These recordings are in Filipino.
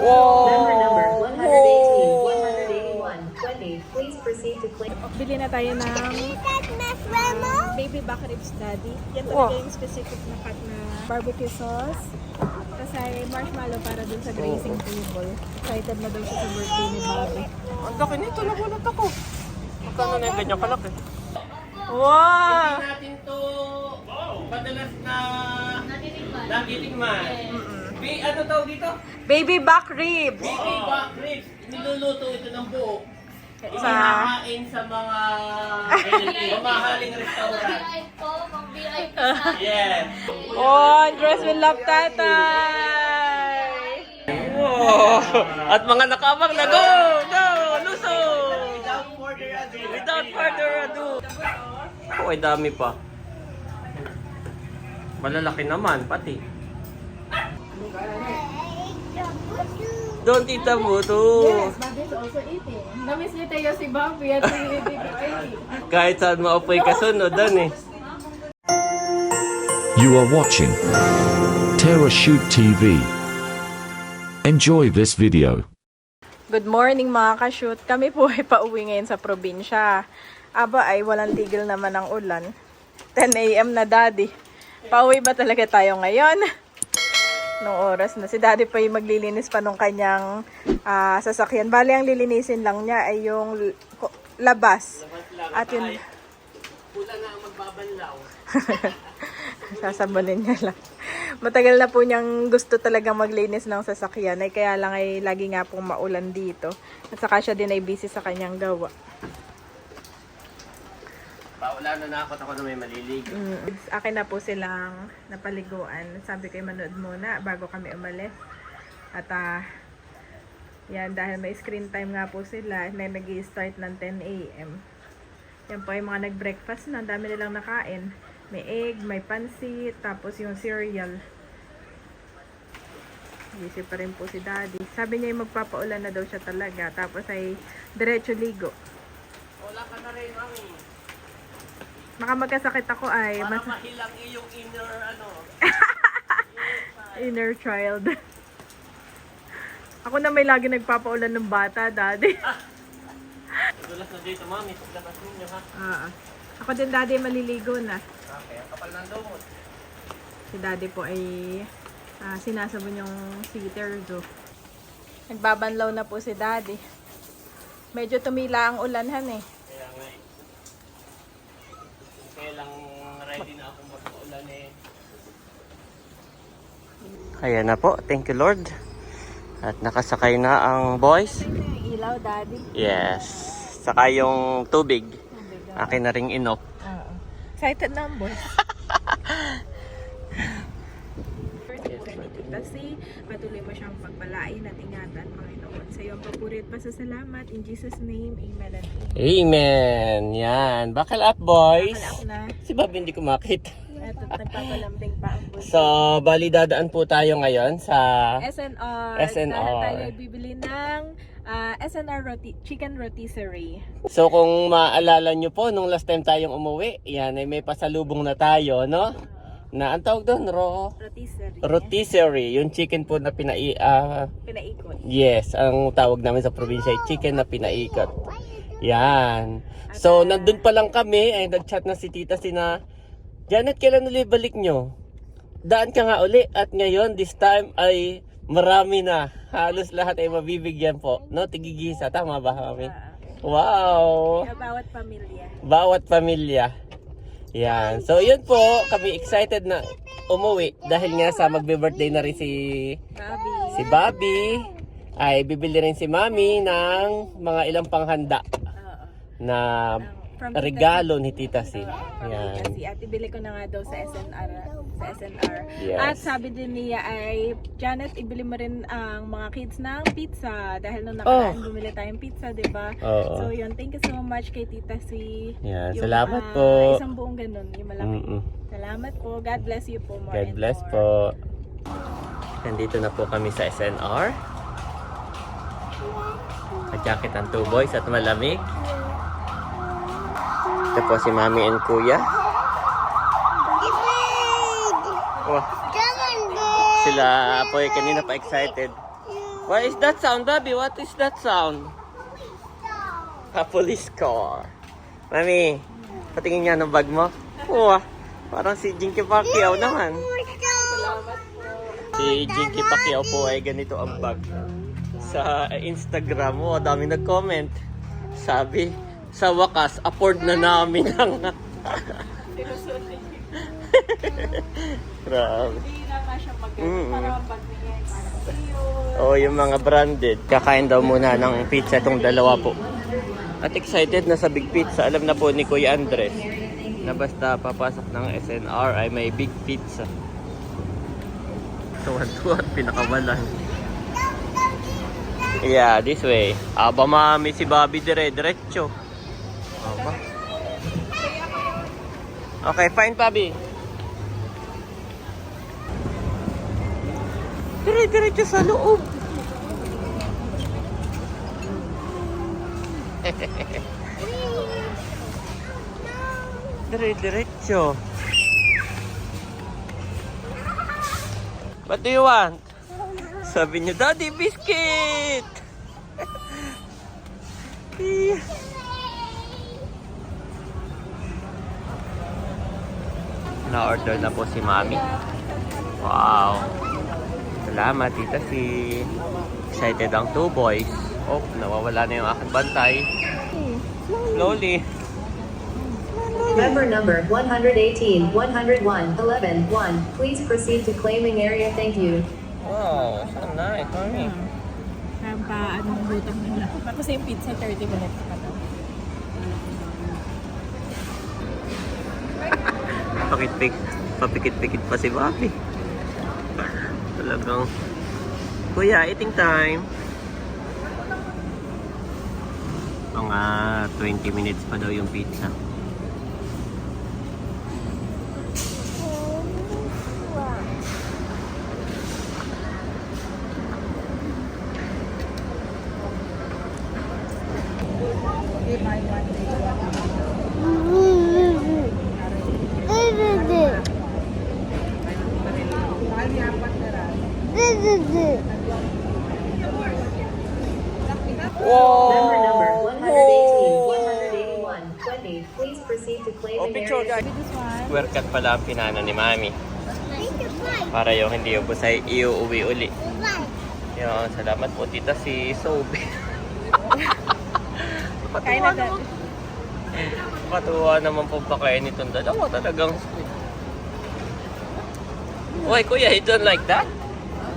Number 118, 181, 20. Please proceed to play. Bili na tayo ng baby back ribs, Daddy. Yan Wow. talaga yung specific na cut na barbecue sauce. Tapos ay marshmallow para dun sa grazing table. Excited na daw siya sa birthday ni Bobby. Ang laki nito, nagulat ako. Magkano na yung ganyan kalaki? Wow! Hindi natin to madalas na natitikman. Ano tawag dito? Baby back ribs! Baby back ribs. Niluluto ito ng buo. Sa... Inakain sa mga mamahaling restaurant. Yes. Oh, Andres will love tatay! Wow! At mga nakabang na go! Go! Luso! Without further ado. Oh, ay dami pa. Malalaki naman, pati. Doon, tita mo to. Bobby's also eating. Namiss niya tayo si Bobby at si Baby Baby. Kahit saan maupoy kasunod, dan eh. You are watching Terra Shoot TV. Enjoy this video. Good morning mga ka-shoot. Kami po ay pauwi ngayon sa probinsya. Aba ay walang tigil naman ang ulan. 10 a.m. na, Daddy. Pauwi ba talaga tayo ngayon? Nung oras na. Si Daddy pa yung maglilinis pa nung kanyang sasakyan. Bali, ang lilinisin lang niya ay yung labas. At yun... Pula na ang magbabanlaw. Sasabunin niya lang. Matagal na po niyang gusto talagang maglinis ng sasakyan. Ay kaya lang ay lagi nga pong maulan dito. At saka siya din ay busy sa kanyang gawa. Paula na nakot ako na may maliligo. Akin na po silang napaliguan. Sabi ko manood muna bago kami umalis. At yan, dahil may screen time nga po sila, may nag-i-start ng 10 a.m. Yan po ay mga nag-breakfast na. Ang dami nilang nakain. May egg, may pansit, tapos yung cereal. Busy pa rin po si Daddy. Sabi niya yung magpapaulan na daw siya talaga. Tapos ay diretso ligo. Wala ka na rin, mami. Baka magkasakit ako ay Para mahilang iyong inner inner child. Ako na may lagi nagpapaulan ng bata, Daddy. Dulas na dito, mami. Paglabas ninyo, ha? Ako din, Daddy, maliligo na. Okay, ang kapal ng lumot. Si Daddy po ay sinasabon yung seater do. Nagbabanlaw na po si Daddy. Medyo tumila ang ulanhan eh. Kaya nga eh. Kaya lang ready na akong magpaulan eh. Kaya na po, thank you Lord. At nakasakay na ang boys. Ilaw, Daddy. Yes. Saka yung tubig. Akin na ring inop. Excited na ang boy. Kasi patuloy mo siyang pagpalain at ingatan, Panginoon. Sa iyong papuri at pasasalamat. In Jesus' name, amen and amen. Amen. Yan. Buckle up boys. Wala ako na. Si Bob hindi ko makita. Eto, nagpapalambing pa ang boy. So, bali dadaan po tayo ngayon sa SNR. SNR. Dahil tayo ay bibili ng SNR chicken rotisserie. So kung maalala nyo po, nung last time tayong umuwi, yan ay may pasalubong na tayo, no? Na ang tawag doon, Rotisserie. rotisserie. Yung chicken po na Pinaikot. yes, ang tawag namin sa probinsya ay chicken na pinaikot. Yan. So nandun pa lang kami, ay nag-chat na si tita sina Janet, kailan ulit balik nyo? Daan ka nga uli at ngayon, this time ay marami na. Halos lahat ay mabibigyan po. No, tigigisa. Tama ba kami? Wow! Bawat pamilya. Bawat pamilya. Yan. So, yun po. Kami excited na umuwi. Dahil nga sa magbe-birthday na rin Bobby. si Bobby. Ay, bibili rin si Mami ng mga ilang panghanda na From regalo ni Tita Si. Yan. Yan. At ibili ko na nga daw sa SNR. Yes. At sabi din niya ay, Janet, ibili mo rin ang mga kids ng pizza. Dahil nung nakaraan bumili tayong pizza, diba? Oo. So yun, thank you so much kay Tita Si. Yan. Yung, Salamat po. Isang buong ganun, yung malaki. Salamat po. God bless you po more God and bless more. po. Nandito na po kami sa SNR. Ka-jacket ang two boys at malamig. Ito po si Mami and Kuya. Oh. Sila po ay kanina pa excited. What is that sound, Bobby? What is that sound? A police car. Mami, patingin nga ng bag mo. Wow, parang si Jinky Pacquiao naman. Si Jinky Pacquiao po ay ganito ang bag. Sa Instagram mo, dami nag-comment. Sabi, sa wakas, afford na namin ang... Grabe. Hindi na nga siya mag-ganyan. Parang bag niya. Oh, yung mga branded. Kakain daw muna ng pizza itong dalawa po. At excited na sa Big Pizza. Alam na po ni Kuya Andres na basta papasok ng SNR ay may Big Pizza. Tuwan-tuwan, pinakawalan. Yeah, this way. Aba mami, si Bobby diretso. Aba. Okay, fine Bobby. Diretso sa loob. Diretso. What do you want? Sabi niyo, Daddy, biscuit! Na-order na po si Mami. Wow! Salamat, Tita C. Excited ang two boys. Oh, nawawala na yung aking bantay. Slowly. Member number 118, 101, 11, 1. Please proceed to claiming area. Thank you. Wow, so nice, Mami. Anong butang nila. Kasi yung pizza, 30 minutes pa daw. Papikit-pikit pa si Bobby. Talagang, Kuya, eating time. Mga 20 minutes pa daw yung pizza. Member number 118, 181, 20. Please proceed to claiming area. Square cut pala ang pinano ni Mami. Para yung hindi ubos ay iuwi uli. Yun, salamat po Tita si Sobe. Kain na dati. Patuwa naman po pakain itong dalawa. Talagang sweet. Oy, Kuya, you don't like that?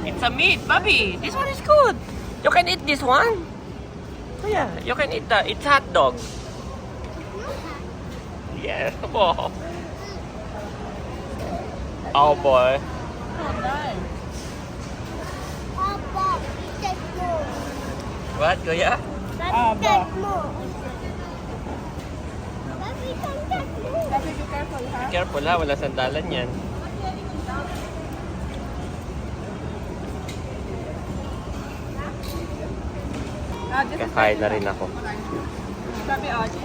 It's a meat, Bobby. This one is good. You can eat this one. Kuya, you can eat that. It's hot dog. Yes. Oh, oh boy. What, Kuya? Be careful ha, wala sandalan yan. Kakain na rin ako. Sabi, Aji.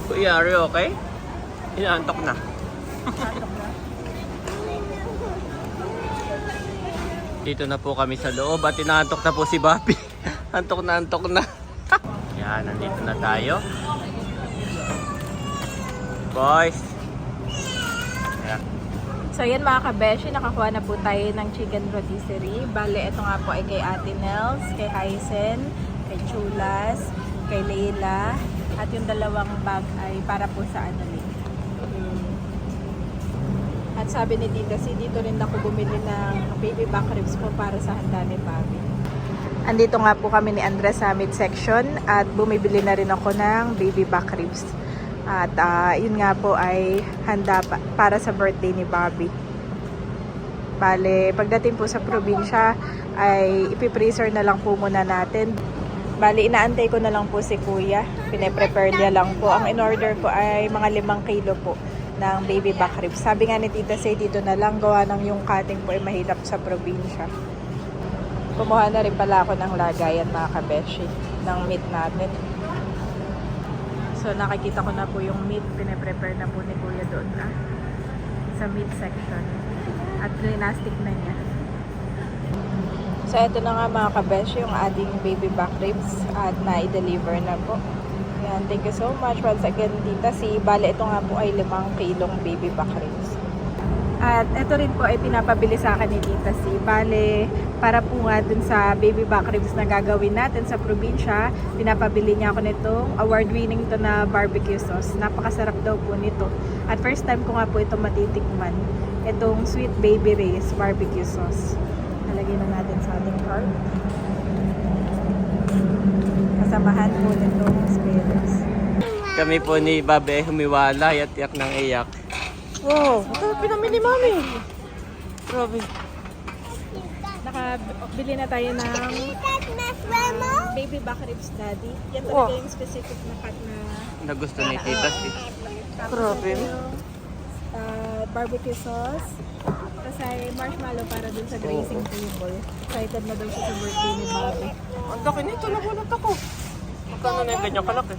Kuya, are you okay? Inaantok na. Dito na po kami sa loob at inaantok na po si Bobby. Antok na. Yan, nandito na tayo. Boys. Yeah. So yan mga kabeshi, nakakuha na po tayo ng chicken rotisserie. Bale, ito nga po ay kay Ate Nels, kay Hysen, kay Chulas, kay Leila. At yung dalawang bag ay para po sa Annalyn. At sabi ni Tita C, dito rin ako bumili ng baby back ribs po para sa handa ni Bobby. Andito nga po kami ni Andres sa midsection at bumibili na rin ako ng baby back ribs. At yun nga po ay handa para sa birthday ni Bobby. Bale, pagdating po sa probinsya ay ipipreser na lang po muna natin. Bale, inaantay ko na lang po si Kuya. Pine-prepare niya lang po. Ang in-order ko ay mga 5 kilo po ng baby back ribs. Sabi nga ni Tita Say, dito na lang gawa ng yung cutting po ay mahirap sa probinsya. Kumuha na rin pala ako ng lagayan mga kabeshi ng meat natin. So nakikita ko na po yung meat, pinaprepare na po ni Kuya doon na sa meat section. At gymnastic na niya. So ito na nga mga kabesh, yung ating baby back ribs at na-deliver na po. Yan, thank you so much once again Tita C. Bale, ito nga po ay 5 kilong baby back ribs. At ito rin po ay pinapabili sa akin ni Tita C. Bale, para po nga dun sa baby back ribs na gagawin natin sa probinsya, pinapabili niya ako nitong award-winning to na barbecue sauce. Napakasarap daw po nito. At first time ko nga po ito matitikman. Itong Sweet Baby Ray's barbecue sauce. Nalagay na natin sa ating cart. Kasamahan po nitong spirits. Kami po ni Babe humiwalay at iyak ng iyak. Wow, ito pinamili ni Mami. Grabe. Nakabili na tayo ng baby back ribs, Daddy. Yan talaga Wow. yung specific na cut na Nagusto ni Tita si. Grabe. Barbecue sauce. Tapos ay marshmallow para dun sa grazing table. Excited na daw siya sa birthday ni Bobby. Ang laki nito, nagulat ako. Magkano na yung ganyang kalaki?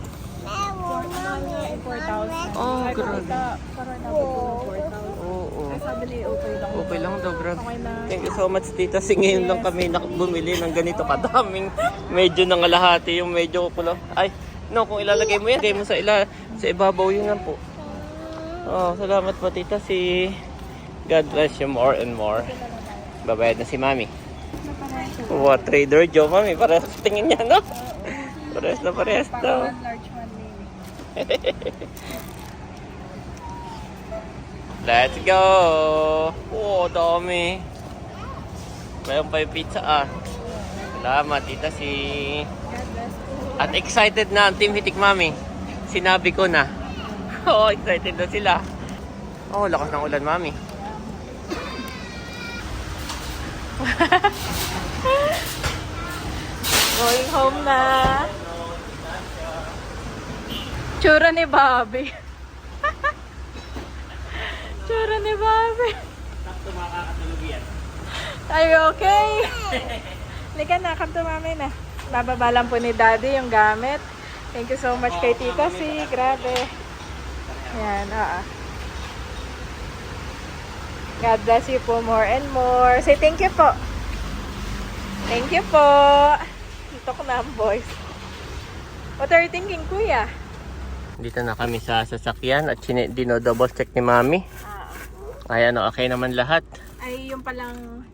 Yung mahal nga ay 4,000. Oh, Sabi ko, grabe. Tita, parang nabot ko ng 4,000. Oo. Ay, sabi niya, okay lang. Okay lang daw, grabe. Okay na. Thank you so much, Tita. Si ngayon lang kami bumili ng ganito kadaming. Medyo nangalahati yung medyo kulo. Ay, no, kung ilalagay mo yan, lagay mo sa ibabaw yun lang po. Oh, salamat po, Tita. God bless you more and more. Babayad na si Mami. Wow, Trader Joe, Mami. Parehas tingin niya, no? Parehas na parehas daw. One large one, maybe. Let's go! Oh, dami. Mayroon pa yung pizza, ah. Salamat, Tita si. God bless you. At excited na ang Team Hitik, Mami. Sinabi ko na. Oh, excited na sila. Oh, lakas ng ulan, Mami. Going home na. Tsura ni Bobby. Tsura ni Bobby. Sakto makakatulog yan. Are you okay? Lika na, come to mami na. Bababa lang po ni Daddy yung gamit. Thank you so much kay Tita C. Grabe. Yan, God bless you po more and more. Say thank you po. Thank you po. Ito ko na, boys. What are you thinking, kuya? Dito na kami sa sasakyan at dino-double check ni Mami. Ay, ano, okay naman lahat. Ay, yung palang,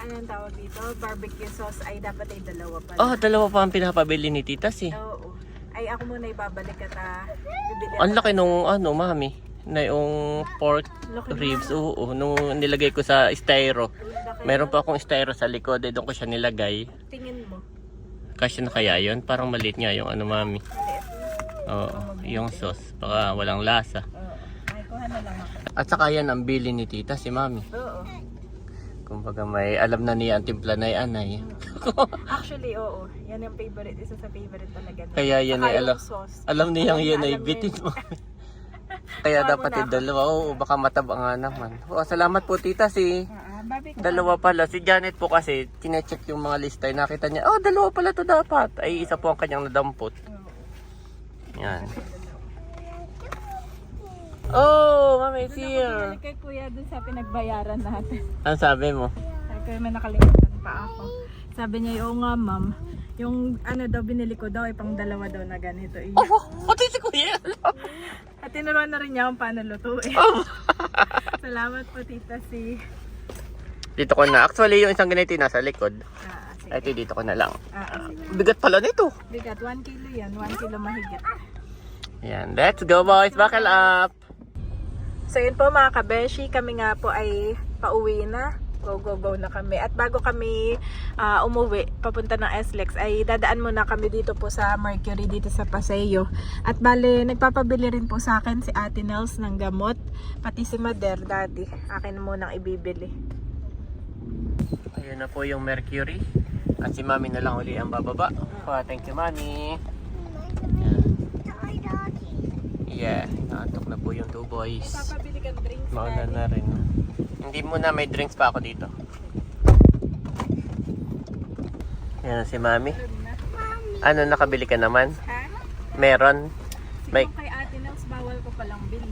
anong tawag dito? Barbecue sauce ay dapat ay dalawa pala. Oh, dalawa pa ang pinapabili ni Tita si. Oo. Ay, ako muna ibabalik at bibili Ang ako. laki nung ano, Mami. Na yung pork Laki na. ribs. Oo, nung nilagay ko sa styro. Laki. Meron pa akong styro sa likod. Eh, doon ko siya nilagay. Tingin mo. Kasya na kaya yun? Parang maliit nga yung ano, Mami. Maliit na. Oo, yung sauce. Baka walang lasa. Oo. Ay, kuha na lang ako. At saka yan ang bili ni Tita si Mami. Oo. Kumbaga may alam na niya ang timpla na yan ay. Actually, oo. Yan yung favorite. Isa sa favorite talaga. Kaya yan Saka ay yung alam. sauce. Alam niyang yan ay Alam bitin niya mo. Kaya Kuha dapat muna yung dalawa. Oo, baka mataba nga naman. Oh, salamat po Tita si. Babi ko. Dalawa pala. Si Janet po kasi, chinecheck yung mga lista. Nakita niya, oh, dalawa pala to dapat. Ay, isa po ang kanyang nadampot. Yan. Oh, Mami, it's here. Bumalik kay kuya dun sa pinagbayaran natin. Ano sabi mo? Sabi ko, may nakalimutan pa ako. Sabi niya, oo nga ma'am. Yung ano daw, binili ko daw, ay pang dalawa daw na ganito. Eh. Oh, pati si Kuya. At tinuruan na rin niya kung paano lutuin. Salamat po, Tita C. Dito ko na. Actually, yung isang ganito nasa likod. Sige. Ito dito ko na lang. Sige. Bigat pala nito. Bigat, 1 kilo yan. 1 kilo mahigit. Yan. Let's go boys. Buckle up. So yun po mga kabeshi, kami nga po ay pauwi na. Go na kami. At bago kami umuwi, papunta ng SLEX, ay dadaan muna kami dito po sa Mercury, dito sa Paseo. At bale, nagpapabili rin po sa akin si Ate Nels ng gamot. Pati si Mader, Daddy. Akin munang ibibili. Ayun na po yung Mercury. At si Mami na lang uli ang bababa. Oh, thank you, Mami. Yeah, naantok na po yung 2 boys. Papabili kang drinks, Mauna Daddy. na rin. Hindi muna, may drinks pa ako dito. Yan si Mami. Ano, nakabili ka naman? Ha? Meron? May, Yung kay Ate Nels, bawal ko palang bilhin.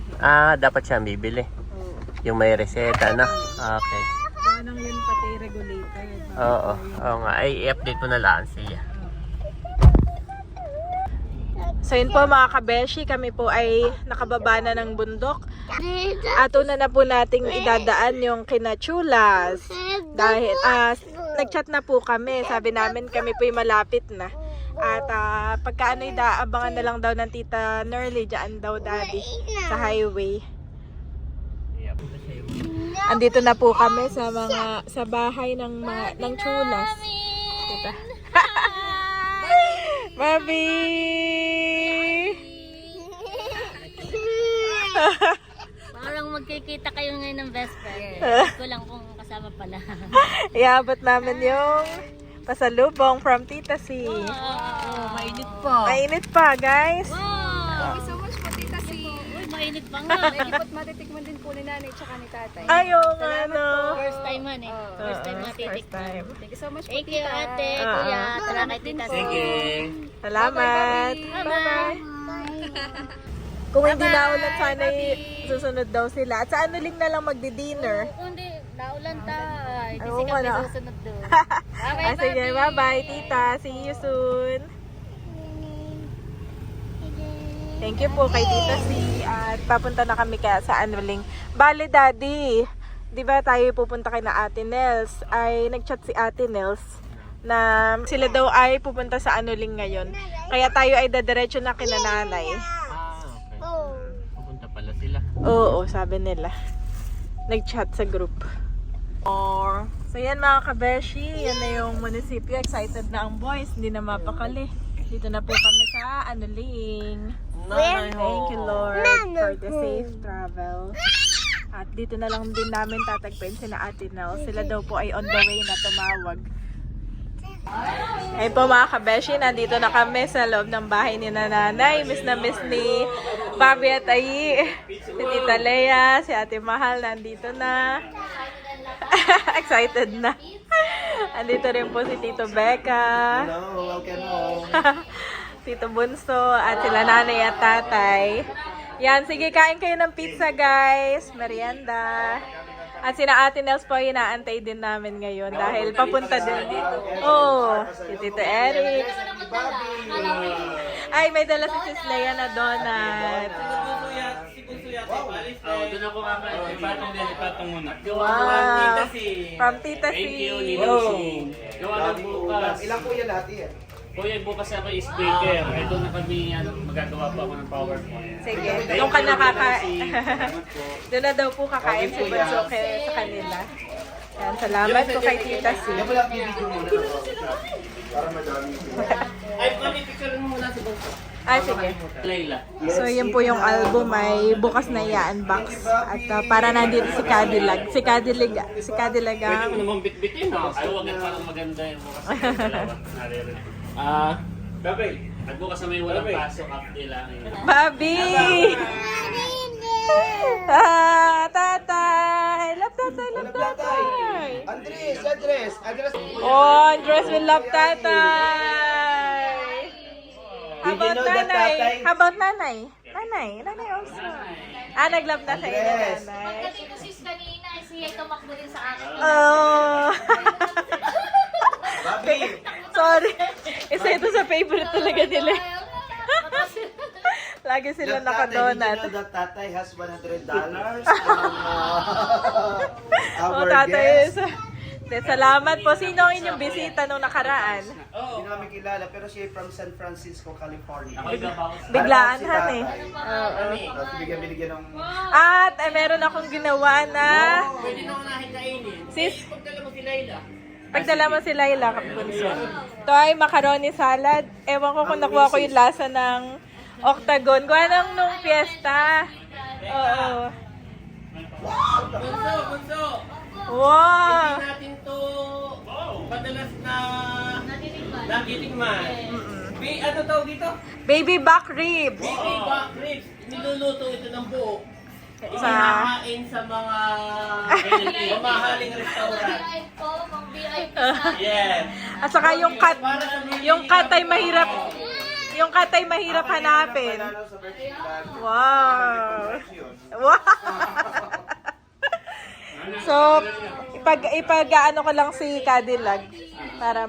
dapat siyang bibili. Oo. Yung may reseta na. Okay. Ganang yun pati regulated. Oo. Oo nga. Ay, i-update mo na lang siya. So yun po mga kabeshi, kami po ay nakababa na ng bundok. Ato na po nating idadaan yung kinachulas. Dahil nagchat na po kami, sabi namin kami po ay malapit na. At pagka ano idaabangan na lang daw ng Tita Nerly, dyan daw daddy sa highway. Andito na po kami sa bahay ng chulas. Tita. Bobby! Parang magkikita kayo ngayon ng best friend. Hindi ko lang kung kasama pala. Iabot namin yung pasalubong from Tita C. Mainit pa. Mainit pa, guys. Wow! So much po, Tita C. Uy, mainit pa nga. May lipot matitikman din po ni nanay tsaka ni tatay. Ayaw nga, no. First time man eh. First time First matitikman. time. Thank you so much po, Thank you, Tita. ate, kuya. Tara kay tita. Sige. Salamat. Bye-bye. Kung hindi naulan, sana susunod daw sila. At sa ano na lang magdi-dinner. Hindi, naulan tayo. Hindi Oo si nga kami na. susunod doon. Sige, bye-bye, Tita. See you soon. Thank you po kay Tita C. At papunta na kami kaya sa Anuling. Bale, Daddy, di ba tayo pupunta kay na Ate Nels? Ay, nag-chat si Ate Nels na sila daw ay pupunta sa Anuling ngayon. Kaya tayo ay dadiretso na kina nanay. Okay. Pupunta pala sila. Oo, sabi nila. Nag-chat sa group. So yan mga kabeshi, yan na yung munisipyo. Excited na ang boys, hindi na mapakali. Dito na po kami sa Anuling. Thank you Lord for the safe travel. At dito na lang din namin tatagpuin sila Ate Nels. Sila daw po ay on the way na tumawag. Ayun po mga kabeshi, nandito na kami sa loob ng bahay ni nanay. Miss na miss ni Bobby at Ayi. Si Tita Lea, si Ate Mahal nandito na. Excited na. Andito rin po si Tito Becca. Hello, welcome home. Tito Bunso at sila nanay at tatay. Yan, sige kain kayo ng pizza guys. Merienda. At sina Ate Nels po inaantay din namin ngayon dahil papunta din dito. Oh, si Tito Eric. Ay, may dala si Sis Lea na donut. Doon ako kakain. Ipatong muna. Wow. From Tita C. Thank you, Nino. Gawa ng bukas. Ilang po yan natin? Kuya, bukas ako speaker. Ay, doon na kami magagawa pa ako ng PowerPoint. Sige, doon ka nakakain. Doon na daw po kakain si Bunso sa kanila. Yan, salamat po kay Tita C. Yan mo lang video muna. Para madami sila. Ay, kami picture mo muna si Bonso. Ay, sige. Layla. So, yun po yung album ay bukas na i-unbox. At para nandito si Cadillac. Si Cadillac Pwede ang... mo namang bitbitin mo. Ay, huwag yan parang maganda yung bukas. Babay. At bukas na may walang pasok, update lang. Bobby! Tatay! Love tatay, love tatay! Andres. Oh, Andres will love tatay! How Did you about know that nanay? tatay? How about nanay? Nanay also. Nag-love na sa'yo na Andres. nanay. Pagdating ko sis kanina, siya tumakbo din sa akin. Oh! Bobby. Sorry. Isa ito sa favorite talaga nila. Lagi sila nakadonut. Did you know that tatay has $100 Oh, our tatay. guest? Salamat po. Sino ang inyong bisita nung nakaraan? Hindi namin kilala pero siya from San Francisco, California. Ako iba pa ako. Biglaan Si han eh. tatay. Tapos binigyan ng... At meron akong ginawa na Pwede na ako nakikainin. sis, Pagdala mo si Layla. pagdala mo si Laila Kapunso. Ito ay macaroni salad. Ewan ko kung nakuha ko yung lasa ng octagon. Gawa nang nung fiesta. Oo. Bunso! Wow! Hindi natin to madalas na nagitikman. Ano tawag dito? Baby back ribs. Baby back ribs. Niluluto ito ng buo. Sa Inakain sa mga mamahaling restaurant. Pang VIP Yes. at saka yung cut ay mahirap. Yung katay mahirap hanapin. Panalo sa birthday bag. Wow. Yun. Wow. So, ipag-ano ko lang si Cadillac para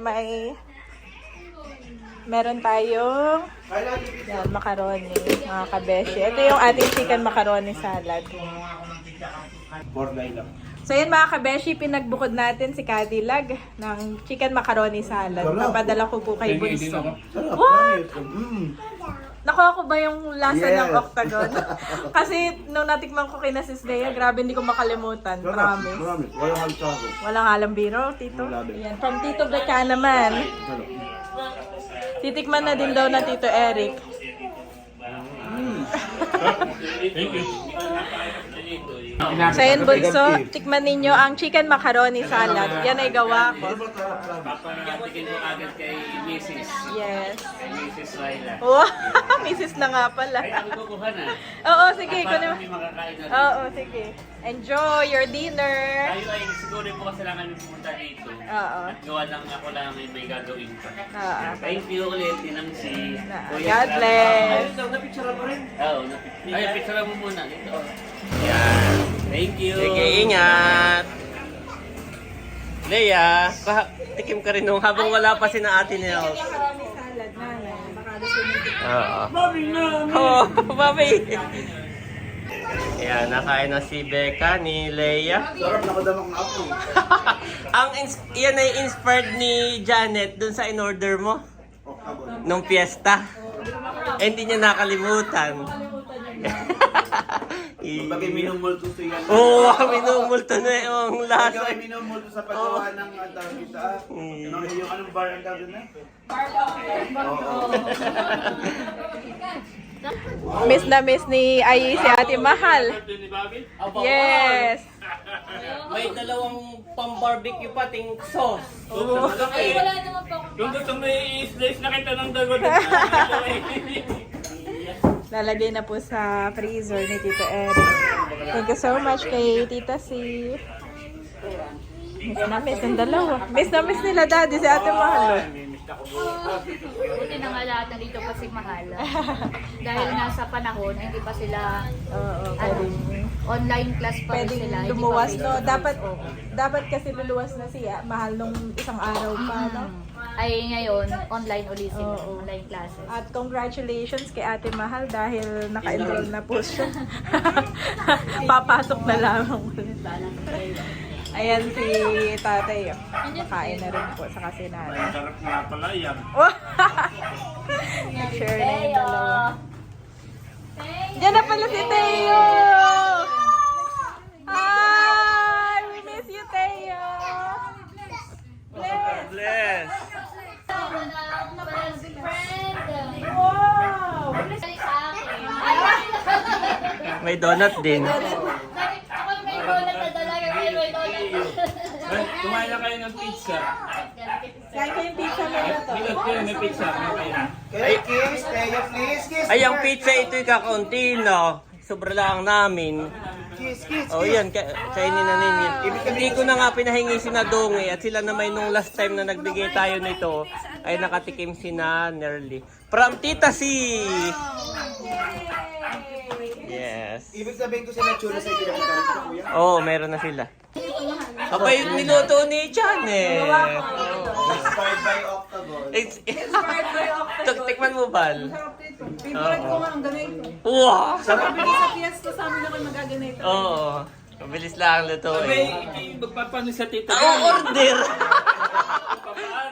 meron tayong yan, macaroni, mga kabeshi. Ito yung ating chicken macaroni salad. Borday lang. So yan mga kabeshi, pinagbukod natin si Cadillac ng chicken macaroni salad. Papadala ko po kay Bunso. Sarap. What? Mm. Nakuha ko ba yung lasa ng Yes. octagon? Kasi nung natikman ko kay na Sis Bea, grabe hindi ko makalimutan. Promise. Marami. Walang halsago. Walang halang biro, Tito. Wala din. Yan. From Tito Beca naman. Titikman na din daw na Tito Eric. Thank you. So yun, Bunso, tikman ninyo ang chicken macaroni salad. Yan ay gawa ko. Papatikin ko agad kay Mrs. Yes. Kay Mrs. Laila. Wow, misis na nga pala. Ay, ako kukuha na. Oo, sige. Para Kunin mo. kami makakain na rin. Oo, sige. Enjoy your dinner. Tayo ay siguro po kasi lang kami pumunta dito. Oo. At gawa lang ako lang may gagawin pa. Oo. Thank you ulit, Tinang si God bless. Napicture mo rin. Oo, ay, picture mo muna. Dito. Yan. Thank you. Sige, ingat. Leia, tikim ka rin nung habang wala pa si na Ate Nels. Macaroni salad, nanay. Baka gusto niyo. Oo. Oo, Mami. Ayan, nakain na si Becca ni Leia. Sarap, nakadamang na ako. Yan ay inspired ni Janet dun sa in-order mo nung piyesta. Eh, hindi niya nakalimutan. Bagay minumulto sa yan. Oo, minumulto na yung lasa. Bagay minumulto sa paggawa ng tawag dito. Yung anong bar ang tawag na? Miss na miss ni Ayi si Ate Mahal. Ni Bobby? Yes. May dalawang pang-barbecue pating sauce. Ay, wala naman po akong Yung gusto mo i-slice na kita ng dagot. Lalagay na po sa freezer ni Tito Eric. Thank you so much kay Tita C. Miss na miss ang dalawa. Miss na miss nila daddy si Ate Mahal. buti na nga lahat nandito pa si Mahal. Dahil nasa panahon, hindi pa sila Oo, online class pa rin pwedeng sila. hindi pa lumuwas, no? face-to-face. Dapat kasi luluwas na siya. Mahal nung isang araw pa, no? Ay ngayon, online ulit sila. Oo. Online classes. At congratulations kay Ate Mahal dahil naka-enroll na po siya. Papasok na lamang ulit. Ayan si tatay. Makain na rin po sa kasi nanay. Sarap nga pala yan. Share na yung dalawa. Diyan na pala si Teo! Hi! We miss you, Teo! Bless! Wow! May donut din. Ako may donut na dalaga kayo may donut. Kumain na kayo ng pizza. Kain ko yung pizza mo na to. Bilog kayo, may pizza. Kumain na. Okay, kiss. Tayo, please. Kiss. Ay, ang pizza ito'y kakaunti, no? Sobra lang namin. Kiss, kiss. O yan, kainin na ninyo. Hindi ko na nga pinahingi si Nadonge at sila naman nung last time na nagbigay tayo nito ay nakatikim si na Nerly. From Tita C! Yes. Ibig sabihin ko sila chula sa ikinakita ko, kuya. Oo, meron na sila. Abay, niluto ni Janet. Inspired by Octagon. Tikman mo, Bal? Favorite ko nga ang ganito. Wow! Sabi sa fiesta sa amin ako magaganito. Oo. Mabilis lang luto Abay, eh. magpapano sa tita. O-order!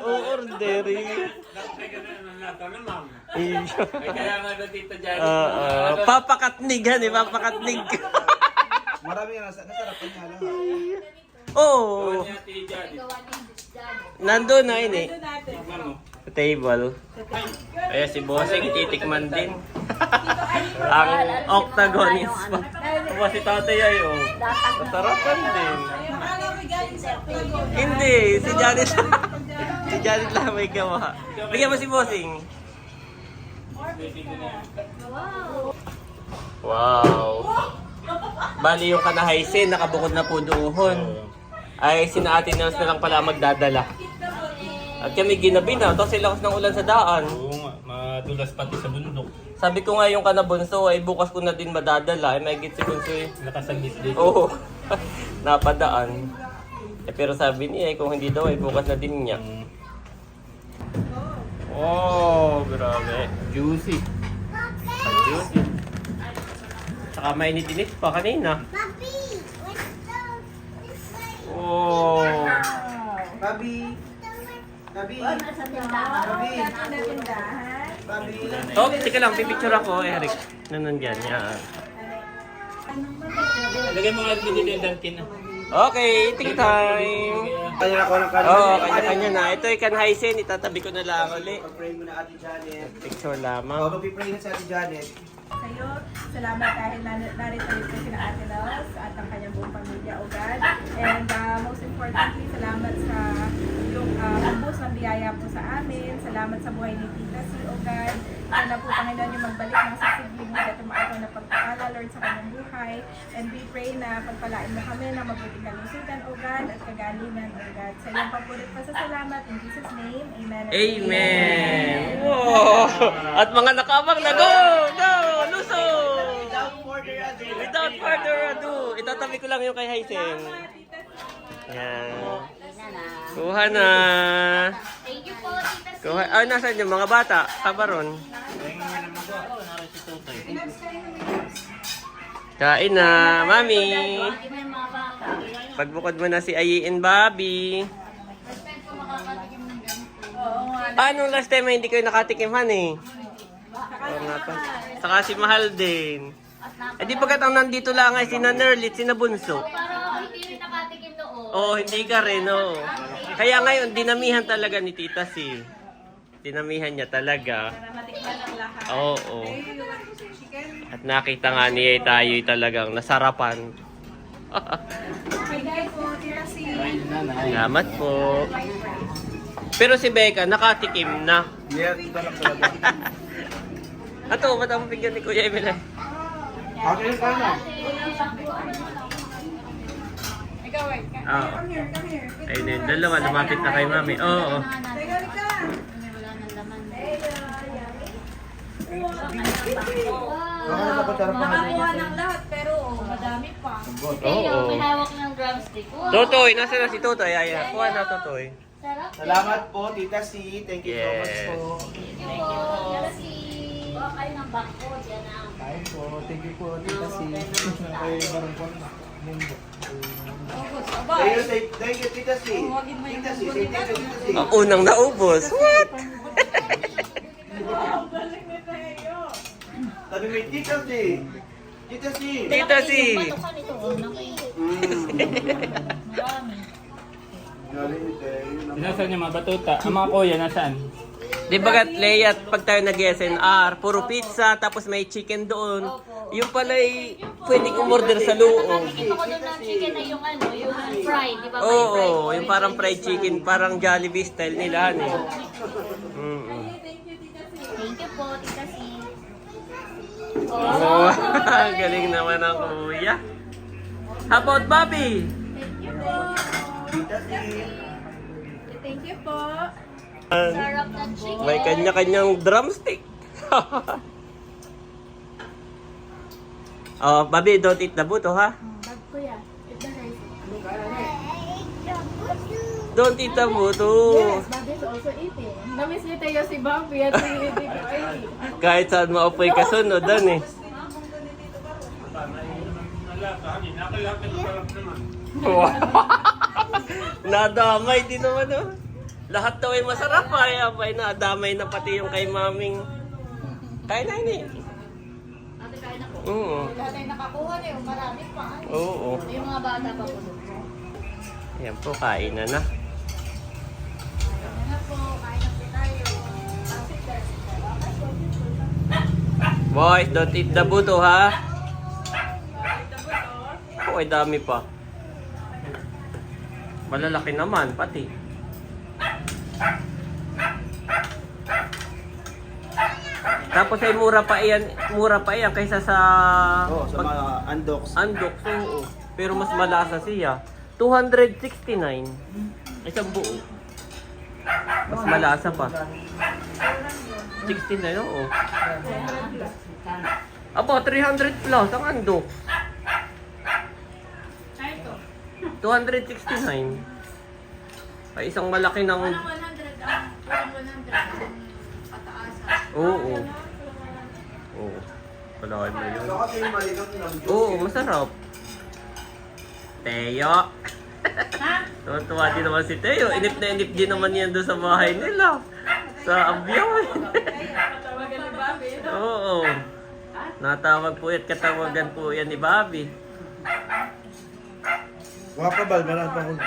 O-order eh. Ay, ganun na nato na, ma'am. Iya. Ay, kaya nga na tita Janet. Papakatnig yan eh, papakatnig. Marami na nasarapan niya lang. Oo. Niya, tita Janet. Nandun na yun eh. Ma'am, Sa table. Kaya si Bossing titikman din. Ang octagonis pa. Tapos si tatay ay oh. Masarapan din. Hindi, si Janet. Si Janet lang may gawa. Bigyan mo si Bossing. Wow. Bali yung kanahaysin, nakabukod na po doon. Ay sina Ate Nels na lang pala magdadala. At kami ginabi na, tapos lakas ng ulan sa daan. Oo nga, madulas pati sa bundok. Sabi ko nga yung kanabunso ay bukas ko na din madadala. Ay may git si Bunso eh. Nakasaglit dito. Oo. Napadaan. Pero sabi niya kung hindi daw ay bukas na din niya. Oh, grabe. Juicy. Juicy. Saka mainit-init pa kanina. Oh. Babi. Babi. Babi. Oh, tika lang, pipicture ako, Eric. Na nandyan, yan. Lagay mo nga binili yung Dunkin. Okay, eating time. Kanya ako ng kanin. Oo, kanya-kanya na. Ito ay kanhaisen, itatabi ko na lang uli. Pag-pray mo na Ate Janet. Picture O, lamang. mag-pray na si Ate Janet. Sa'yo, salamat dahil narito rin po sila Ate Laos at ang kanyang buong pamilya, O God. And most importantly, salamat sa yung ubos ng biyaya po sa amin. Salamat sa buhay ni Tita C, O God. Sana po, Panginoon, yung magbalik ng sasiglig at umaataw na pagpapala, Lord, sa kanyang buhay. And we pray na pagpalain mo kami ng mabuting kalusugan, O God, at kagalingan, O God. Sa iyong papulit pa sa salamat. In Jesus' name, Amen. and Amen! Wow! At mga nakabang na go! Go! Luso! Without further ado, itatabi ko lang yung kay Haisen. Yan. Kuha na. Thank you po, Tita C. Kuha. Ah, nasan yung mga bata? Kabaron. Kain na, Mami. Hindi mo yung mga bata. Pagbukod mo na si Ayin Bobby. First time ko makakatikim ng ganito. Anong last time ay hindi kayo nakatikim, honey? Oo nga pa. Saka si Mahal din. Eh di pagkat ang nandito lang ay si Nerlit, si Bunso. Para ako hindi rin nakatikim noon. Oo, hindi ka rin, oo. Kaya ngayon, dinamihan talaga ni Tita si. Dinamihan niya talaga. Oo. At nakita nga niya tayo'y talagang nasarapan. Salamat po. Pero si Becca, nakatikim na. Yeah, ito lang talaga. Ato, ba't ang bigyan ni Kuya Emil? Okay, sana. Oo. Ayun yun, dalawa, lumapit na kay Mami. Oo. Wala nang laman. Nakakuha ng lahat, pero madami pa. Oo. May hawak ng drumstick. Wow. Totoy, nasa na si Totoy? Ay, kuha na Totoy. Sarap. Salamat po, Tita C. Thank you so much Yes. po. Thank you po, Tita C. Baka kayo ng bangko, dyan na. Kain po. Thank you po, Tita C. Thank you, Tita C. Tita C, say thank you, Tita C. Ang unang naubos. What? Sabi mo, Tita C. Tita C. Tita si. Batukan ito, oh, naku. Marami. Nasaan yung mga batuta? Ang mga kuya, nasaan? Di ba gat Leia, pag tayo nag-SNR, puro pizza, tapos may chicken doon. Yung pala'y pwedeng umorder sa loob. Nakikita ko doon ng chicken na yung ano, yung fried, di ba? May Oo, fried. yung parang fried chicken, parang Jollibee style nila. Eh. Thank you po, Tita C. Oh, galing naman ang kuya. How about Bobby? Tita C. Thank you po. Sarap na chicken. May kanya-kanyang drumstick. Oh, Bobby, don't eat the buto, ha? Bag ko yan. Ito na Don't eat the buto. Bobby's also eating. Namiss niyo tayo si Bobby at hindi ko ay. Kahit saan maupoy kasunod, dan eh. Nadamay din naman, oh. Lahat daw ay masarap, ay abay nadamay na pati yung kay maming. Kain na yun eh. Ate, kain na po. Oo. Lahat ay nakakuha na yung marami pa. Oo. Yung mga bata pa po doon. Ayan po, kain na na. Kain na po, kain na po tayo. Boys, don't eat the buto, ha? Oh, ay dami pa. Malalaki naman, pati. Tapos ay mura pa iyan kaysa sa Oh, sa mga undocs. Andox, oo. Pero mas malasa siya. 269. Isang buo. Mas malasa pa. 216 na yun, oo. Aba, 300 plus ang ando. 269. Ay, isang malaki ng... Oo. Oo. Palawan mo yun. Ano kasi yung malikot na Oo, masarap. Teo. Tuwa din naman si Teo. Inip na inip din naman yan doon sa bahay nila. Sa Abyaw. Oo. Natawag po yan. Katawagan po yan ni Bobby. Waka bal, marami pa akong...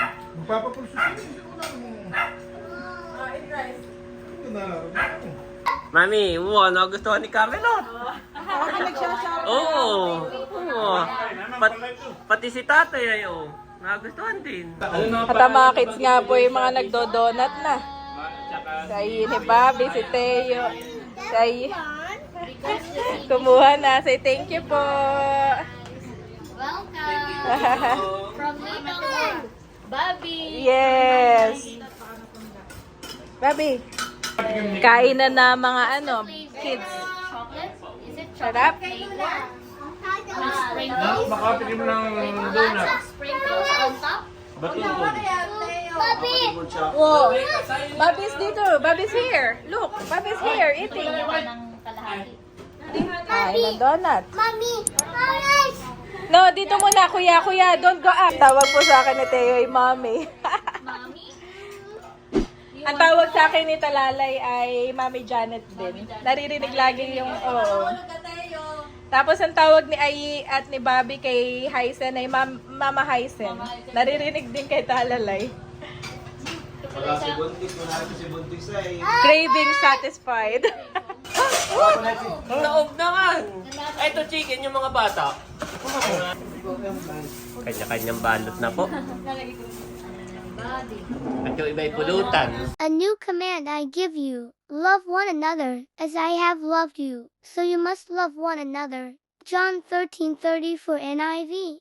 Mami, wow, nagustuhan ni Camelot. Oo. Oo. Pati si tatay ay nagustuhan din. At ang mga kids nga po yung mga nagdo-donut na. Say ni Bobby, si Teo. Say, kumuha na. Say thank you po. Welcome! From Little Bobby! Yes. Bobby. Kain na na mga kids. Chocolate? Is it Sarap. chocolate flavor? With sprinkles? Makapigim ng donut. Sprinkles on top? Whoa. Bobby's dito. Bobby's here. Look, Bobby's here eating. Ng kalahati. Kain ng donut. No, dito muna, kuya. Don't go up. Tawag po sa akin ni Teo ay mommy. Mami? Ang tawag sa akin ni Talalay ay Mami Janet din. Naririnig lagi yung oo. Tapos ang tawag ni Ai at ni Bobby kay Hysen ay Mama Hysen. Naririnig din kay Talalay. Wala si Buntis, Craving satisfied. Naog naman. Ay, ito chicken yung mga bata. Kanya-kanyang balot na po. At yung iba'y pulutan. A new command I give you, love one another, as I have loved you, so you must love one another. John 13:30 for NIV.